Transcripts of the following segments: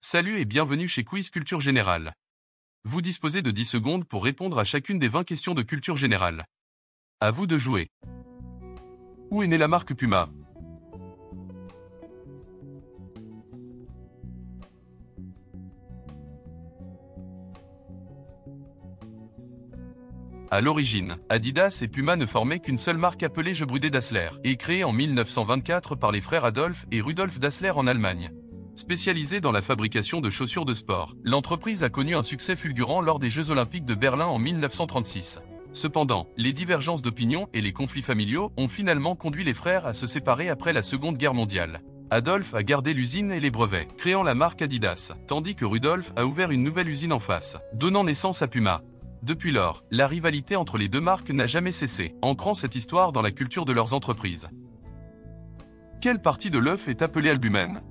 Salut et bienvenue chez Quiz Culture Générale. Vous disposez de 10 secondes pour répondre à chacune des 20 questions de culture générale. À vous de jouer. Où est née la marque Puma? À l'origine, Adidas et Puma ne formaient qu'une seule marque appelée Je Brudé Dassler, et créée en 1924 par les frères Adolf et Rudolf Dassler en Allemagne. Spécialisée dans la fabrication de chaussures de sport, l'entreprise a connu un succès fulgurant lors des Jeux Olympiques de Berlin en 1936. Cependant, les divergences d'opinion et les conflits familiaux ont finalement conduit les frères à se séparer après la Seconde Guerre mondiale. Adolf a gardé l'usine et les brevets, créant la marque Adidas, tandis que Rudolf a ouvert une nouvelle usine en face, donnant naissance à Puma. Depuis lors, la rivalité entre les deux marques n'a jamais cessé, ancrant cette histoire dans la culture de leurs entreprises. Quelle partie de l'œuf est appelée albumen?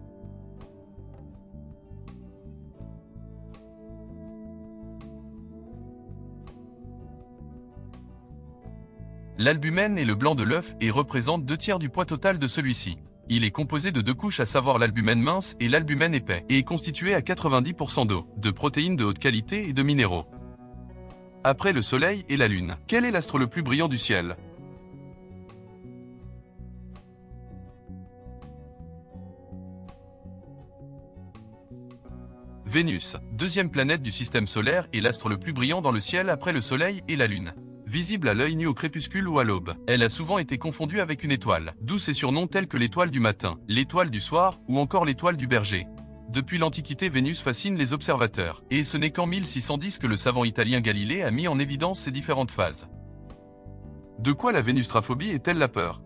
L'albumène est le blanc de l'œuf et représente 2/3 du poids total de celui-ci. Il est composé de 2 couches, à savoir l'albumène mince et l'albumène épais, et est constitué à 90% d'eau, de protéines de haute qualité et de minéraux. Après le Soleil et la Lune, quel est l'astre le plus brillant du ciel? Vénus, deuxième planète du système solaire et l'astre le plus brillant dans le ciel après le Soleil et la Lune. Visible à l'œil nu au crépuscule ou à l'aube, elle a souvent été confondue avec une étoile, d'où ses surnoms tels que l'étoile du matin, l'étoile du soir ou encore l'étoile du berger. Depuis l'Antiquité, Vénus fascine les observateurs, et ce n'est qu'en 1610 que le savant italien Galilée a mis en évidence ces différentes phases. De quoi la vénustraphobie est-elle la peur?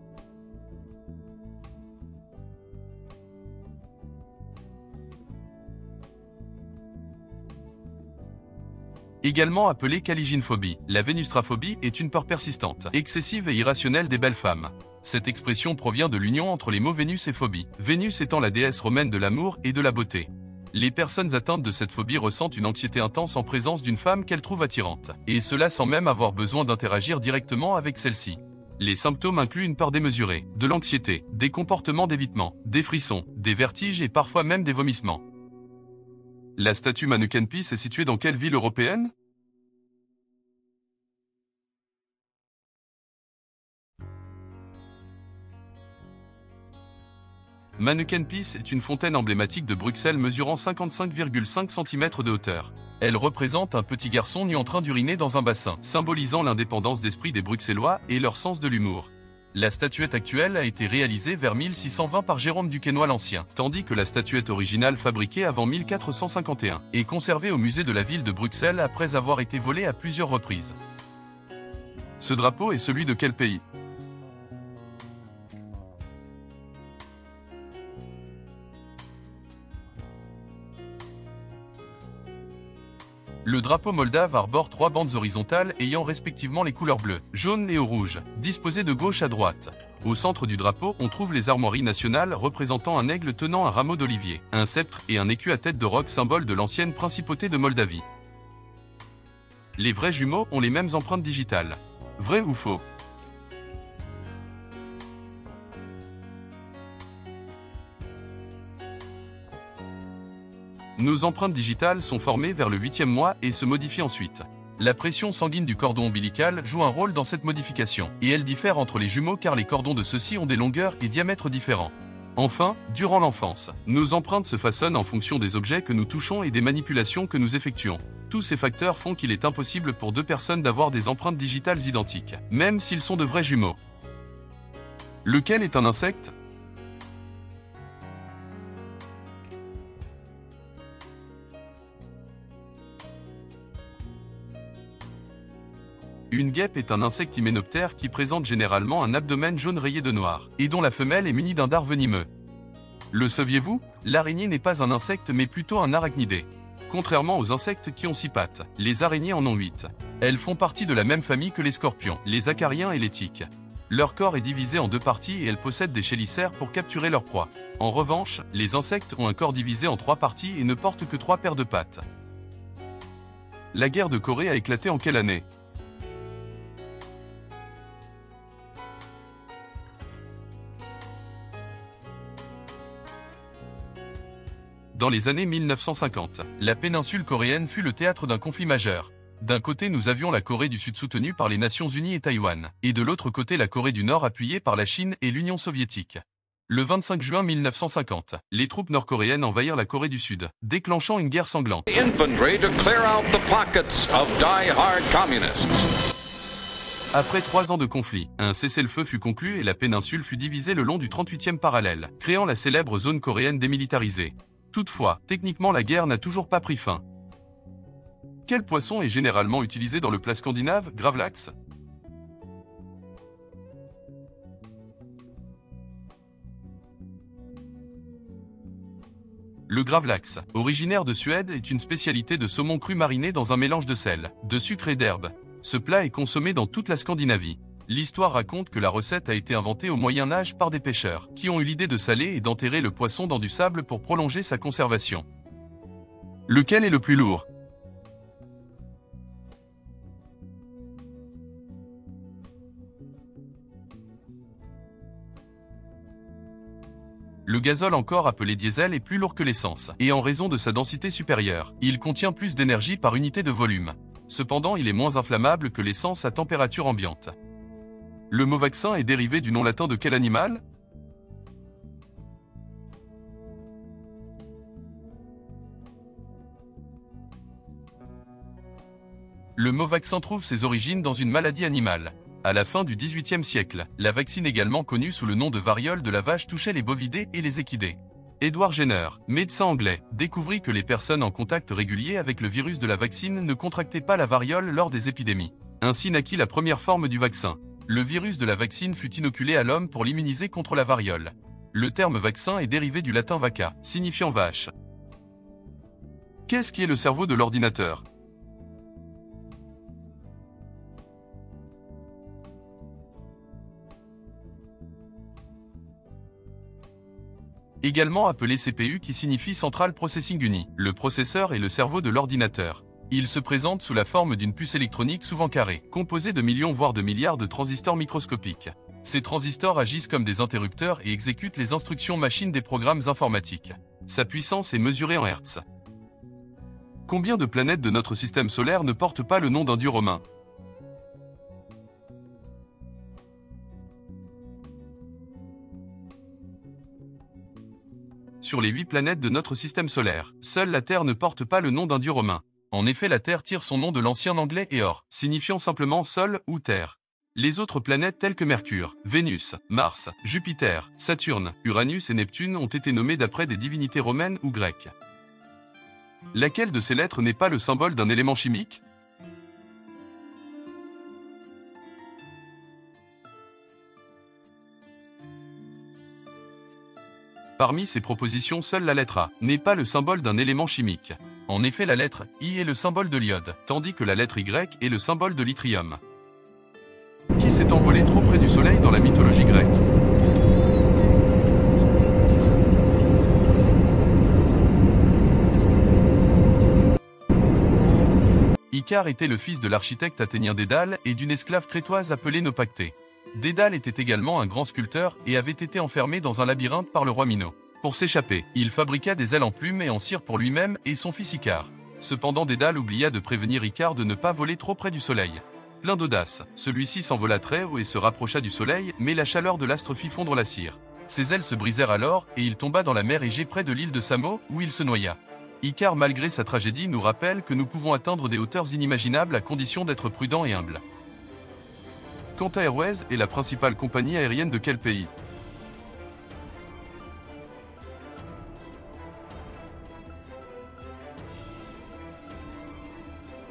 Également appelée caligynophobie, la vénustraphobie est une peur persistante, excessive et irrationnelle des belles femmes. Cette expression provient de l'union entre les mots Vénus et phobie, Vénus étant la déesse romaine de l'amour et de la beauté. Les personnes atteintes de cette phobie ressentent une anxiété intense en présence d'une femme qu'elles trouvent attirante, et cela sans même avoir besoin d'interagir directement avec celle-ci. Les symptômes incluent une peur démesurée, de l'anxiété, des comportements d'évitement, des frissons, des vertiges et parfois même des vomissements. La statue Manneken Pis est située dans quelle ville européenne? Manneken Pis est une fontaine emblématique de Bruxelles mesurant 55,5 cm de hauteur. Elle représente un petit garçon nu en train d'uriner dans un bassin, symbolisant l'indépendance d'esprit des Bruxellois et leur sens de l'humour. La statuette actuelle a été réalisée vers 1620 par Jérôme Duquesnoy l'Ancien, tandis que la statuette originale fabriquée avant 1451 est conservée au musée de la ville de Bruxelles après avoir été volée à plusieurs reprises. Ce drapeau est celui de quel pays? Le drapeau moldave arbore 3 bandes horizontales ayant respectivement les couleurs bleues, jaune et rouge, disposées de gauche à droite. Au centre du drapeau, on trouve les armoiries nationales représentant un aigle tenant un rameau d'olivier, un sceptre et un écu à tête de roc, symbole de l'ancienne principauté de Moldavie. Les vrais jumeaux ont les mêmes empreintes digitales. Vrai ou faux? Nos empreintes digitales sont formées vers le 8e mois et se modifient ensuite. La pression sanguine du cordon ombilical joue un rôle dans cette modification, et elle diffère entre les jumeaux car les cordons de ceux-ci ont des longueurs et diamètres différents. Enfin, durant l'enfance, nos empreintes se façonnent en fonction des objets que nous touchons et des manipulations que nous effectuons. Tous ces facteurs font qu'il est impossible pour 2 personnes d'avoir des empreintes digitales identiques, même s'ils sont de vrais jumeaux. Lequel est un insecte? Une guêpe est un insecte hyménoptère qui présente généralement un abdomen jaune rayé de noir, et dont la femelle est munie d'un dard venimeux. Le saviez-vous? L'araignée n'est pas un insecte mais plutôt un arachnidé. Contrairement aux insectes qui ont 6 pattes, les araignées en ont 8. Elles font partie de la même famille que les scorpions, les acariens et les tiques. Leur corps est divisé en 2 parties et elles possèdent des chélicères pour capturer leur proie. En revanche, les insectes ont un corps divisé en 3 parties et ne portent que 3 paires de pattes. La guerre de Corée a éclaté en quelle année? Dans les années 1950, la péninsule coréenne fut le théâtre d'un conflit majeur. D'un côté, nous avions la Corée du Sud soutenue par les Nations Unies et Taïwan, et de l'autre côté la Corée du Nord appuyée par la Chine et l'Union soviétique. Le 25 juin 1950, les troupes nord-coréennes envahirent la Corée du Sud, déclenchant une guerre sanglante. Après 3 ans de conflit, un cessez-le-feu fut conclu et la péninsule fut divisée le long du 38e parallèle, créant la célèbre zone coréenne démilitarisée. Toutefois, techniquement la guerre n'a toujours pas pris fin. Quel poisson est généralement utilisé dans le plat scandinave, gravlax? Le gravlax, originaire de Suède, est une spécialité de saumon cru mariné dans un mélange de sel, de sucre et d'herbes. Ce plat est consommé dans toute la Scandinavie. L'histoire raconte que la recette a été inventée au Moyen Âge par des pêcheurs, qui ont eu l'idée de saler et d'enterrer le poisson dans du sable pour prolonger sa conservation. Lequel est le plus lourd? Le gazole, encore appelé diesel, est plus lourd que l'essence, et en raison de sa densité supérieure, il contient plus d'énergie par unité de volume. Cependant, il est moins inflammable que l'essence à température ambiante. Le mot vaccin est dérivé du nom latin de quel animal? Le mot vaccin trouve ses origines dans une maladie animale. À la fin du XVIIIe siècle, la vaccine, également connue sous le nom de variole de la vache, touchait les bovidés et les équidés. Edward Jenner, médecin anglais, découvrit que les personnes en contact régulier avec le virus de la vaccine ne contractaient pas la variole lors des épidémies. Ainsi naquit la première forme du vaccin. Le virus de la vaccine fut inoculé à l'homme pour l'immuniser contre la variole. Le terme vaccin est dérivé du latin vacca, signifiant vache. Qu'est-ce qui est le cerveau de l'ordinateur? Également appelé CPU, qui signifie Central Processing Unit. Le processeur est le cerveau de l'ordinateur. Il se présente sous la forme d'une puce électronique souvent carrée, composée de millions voire de milliards de transistors microscopiques. Ces transistors agissent comme des interrupteurs et exécutent les instructions machines des programmes informatiques. Sa puissance est mesurée en Hertz. Combien de planètes de notre système solaire ne portent pas le nom d'un dieu romain? Sur les 8 planètes de notre système solaire, seule la Terre ne porte pas le nom d'un dieu romain. En effet, la Terre tire son nom de l'ancien anglais Eor, signifiant simplement sol ou terre. Les autres planètes telles que Mercure, Vénus, Mars, Jupiter, Saturne, Uranus et Neptune ont été nommées d'après des divinités romaines ou grecques. Laquelle de ces lettres n'est pas le symbole d'un élément chimique? Parmi ces propositions, seule la lettre A n'est pas le symbole d'un élément chimique. En effet, la lettre I est le symbole de l'iode, tandis que la lettre Y est le symbole de l'yttrium. Qui s'est envolé trop près du soleil dans la mythologie grecque? Icare était le fils de l'architecte athénien Dédale et d'une esclave crétoise appelée Naupactée. Dédale était également un grand sculpteur et avait été enfermé dans un labyrinthe par le roi Minos. Pour s'échapper, il fabriqua des ailes en plumes et en cire pour lui-même et son fils Icare. Cependant, Dédale oublia de prévenir Icare de ne pas voler trop près du soleil. Plein d'audace, celui-ci s'envola très haut et se rapprocha du soleil, mais la chaleur de l'astre fit fondre la cire. Ses ailes se brisèrent alors et il tomba dans la mer Égée près de l'île de Samos, où il se noya. Icare, malgré sa tragédie, nous rappelle que nous pouvons atteindre des hauteurs inimaginables à condition d'être prudents et humbles. Qantas Airways est la principale compagnie aérienne de quel pays?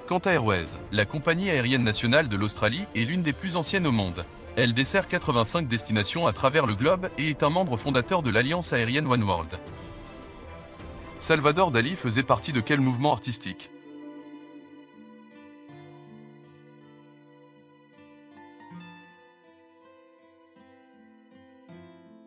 Qantas Airways, la compagnie aérienne nationale de l'Australie, est l'une des plus anciennes au monde. Elle dessert 85 destinations à travers le globe et est un membre fondateur de l'alliance aérienne Oneworld. Salvador Dali faisait partie de quel mouvement artistique?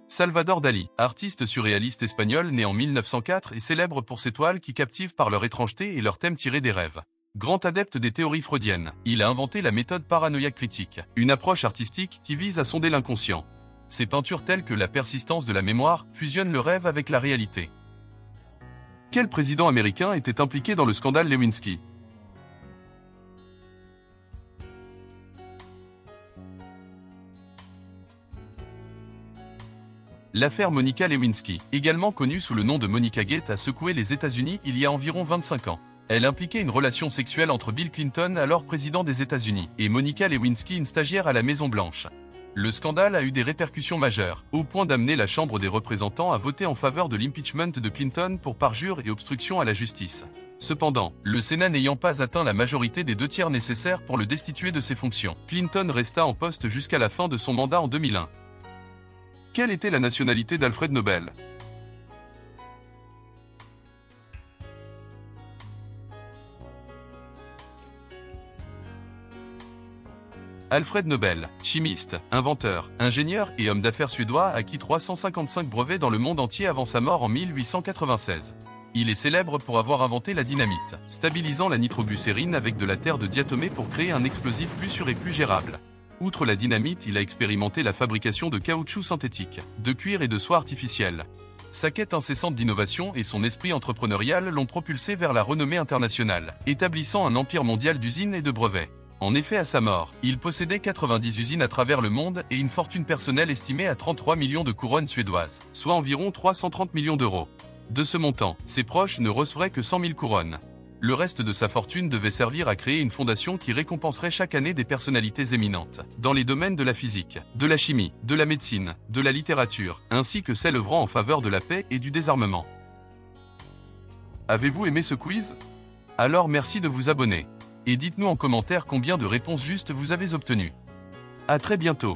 Salvador Dali, artiste surréaliste espagnol né en 1904 et célèbre pour ses toiles qui captivent par leur étrangeté et leurs thèmes tirés des rêves. Grand adepte des théories freudiennes, il a inventé la méthode paranoïaque critique, une approche artistique qui vise à sonder l'inconscient. Ses peintures telles que La persistance de la mémoire fusionnent le rêve avec la réalité. Quel président américain était impliqué dans le scandale Lewinsky? L'affaire Monica Lewinsky, également connue sous le nom de Monica Gate, a secoué les États-Unis il y a environ 25 ans. Elle impliquait une relation sexuelle entre Bill Clinton, alors président des États-Unis, et Monica Lewinsky, une stagiaire à la Maison-Blanche. Le scandale a eu des répercussions majeures, au point d'amener la Chambre des représentants à voter en faveur de l'impeachment de Clinton pour parjure et obstruction à la justice. Cependant, le Sénat n'ayant pas atteint la majorité des 2/3 nécessaires pour le destituer de ses fonctions, Clinton resta en poste jusqu'à la fin de son mandat en 2001. Quelle était la nationalité d'Alfred Nobel? Alfred Nobel, chimiste, inventeur, ingénieur et homme d'affaires suédois, a acquis 355 brevets dans le monde entier avant sa mort en 1896. Il est célèbre pour avoir inventé la dynamite, stabilisant la nitroglycérine avec de la terre de diatomée pour créer un explosif plus sûr et plus gérable. Outre la dynamite, il a expérimenté la fabrication de caoutchouc synthétique, de cuir et de soie artificielle. Sa quête incessante d'innovation et son esprit entrepreneurial l'ont propulsé vers la renommée internationale, établissant un empire mondial d'usines et de brevets. En effet, à sa mort, il possédait 90 usines à travers le monde et une fortune personnelle estimée à 33 millions de couronnes suédoises, soit environ 330 millions d'euros. De ce montant, ses proches ne recevraient que 100 000 couronnes. Le reste de sa fortune devait servir à créer une fondation qui récompenserait chaque année des personnalités éminentes, dans les domaines de la physique, de la chimie, de la médecine, de la littérature, ainsi que celles œuvrant en faveur de la paix et du désarmement. Avez-vous aimé ce quiz? Alors merci de vous abonner. Et dites-nous en commentaire combien de réponses justes vous avez obtenues. À très bientôt.